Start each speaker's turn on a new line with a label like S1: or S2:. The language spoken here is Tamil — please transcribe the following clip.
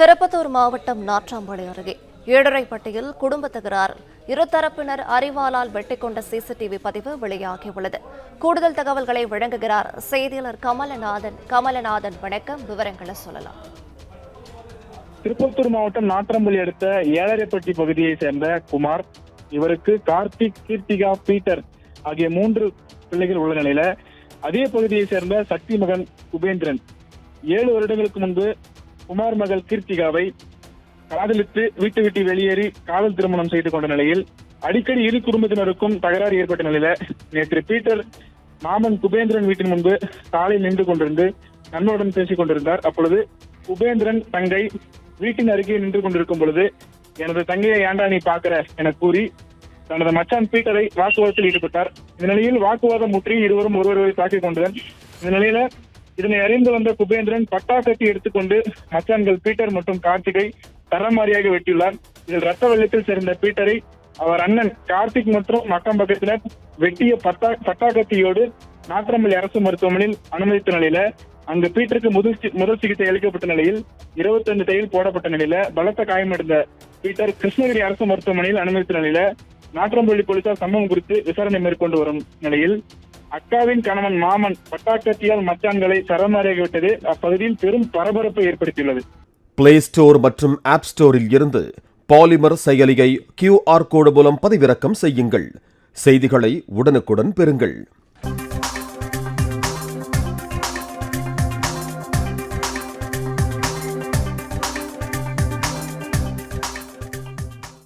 S1: திருப்பத்தூர் மாவட்டம் நாட்றாம்பள்ளி அருகே ஏழரைப்பட்டியில் குடும்ப தகராறு, இருதரப்பினர் அரிவாளால் வெட்டிக்கொண்ட சிசிடிவி பதிவு வெளியாகியுள்ளது. கூடுதல் தகவல்களை வழங்குகிறார் செய்தியாளர் கமலநாதன். வணக்கம், விவரங்களை சொல்லலாம்.
S2: திருப்பத்தூர் மாவட்டம் நாட்றாம்பள்ளி அடுத்த ஏழரைப்பட்டி பகுதியை சேர்ந்த குமார், இவருக்கு கார்த்திக், கீர்த்திகா, பீட்டர் ஆகிய 3 பிள்ளைகள் உள்ள நிலையில அதே பகுதியை சேர்ந்த சக்தி மகன் குபேந்திரன் 7 வருடங்களுக்கு முன்பு குமார் மகள் கீர்த்திகாவை காதலித்து வீட்டை விட்டு வெளியேறி காதல் திருமணம் செய்து கொண்ட நிலையில் அடிக்கடி இரு குடும்பத்தினருக்கும் தகராறு ஏற்பட்ட நிலையில நேற்று பீட்டர் மாமன் குபேந்திரன் வீட்டின் முன்பு காலையில் நின்று கொண்டிருந்து நண்பனுடன் பேசிக் கொண்டிருந்தார். அப்பொழுது குபேந்திரன் தங்கை வீட்டின் அருகே நின்று கொண்டிருக்கும் பொழுது, எனது தங்கையை ஏண்டா நீ பாக்குற என கூறி தனது மச்சான் பீட்டரை வாக்குவாதத்தில் ஈடுபட்டார். இந்த நிலையில் வாக்குவாதம் முற்றி இருவரும் ஒருவரை தாக்கிக் கொண்டனர். இந்த நிலையில இதனை அறிந்து வந்த குபேந்திரன் பட்டாக்கத்தி எடுத்துக்கொண்டு மச்சான்கள் பீட்டர் மற்றும் கார்த்திகை தரமாரியாக வெட்டியுள்ளார். இதில் ரத்த வெள்ளத்தில் சேர்ந்த பீட்டரை அவர் அண்ணன் கார்த்திக் மற்றும் அக்கம் பக்கத்தினர் வெட்டிய பட்டாக்கத்தியோடு நாட்றாம்பள்ளி அரசு மருத்துவமனையில் அனுமதித்த நிலையில அங்கு பீட்டருக்கு முதல் சிகிச்சை அளிக்கப்பட்ட நிலையில் 25 தையல் போடப்பட்ட நிலையில பலத்த காயமடைந்த பீட்டர் கிருஷ்ணகிரி அரசு மருத்துவமனையில் அனுமதித்த நிலையில நாட்றாம்பள்ளி போலீசார் சம்பவம் குறித்து விசாரணை மேற்கொண்டு வரும் நிலையில் அக்காவின் கணவன் மாமன் பட்டாக்கத்தியால் மச்சான்களை சரமாரியாக விட்டது அப்பகுதியில் பெரும் பரபரப்பை ஏற்படுத்தியுள்ளது.
S3: பிளே ஸ்டோர் மற்றும் ஆப் ஸ்டோரில் இருந்து பாலிமர் செயலியை QR கோடு மூலம் பதிவிறக்கம் செய்யுங்கள். செய்திகளை உடனுக்குடன் பெறுங்கள்.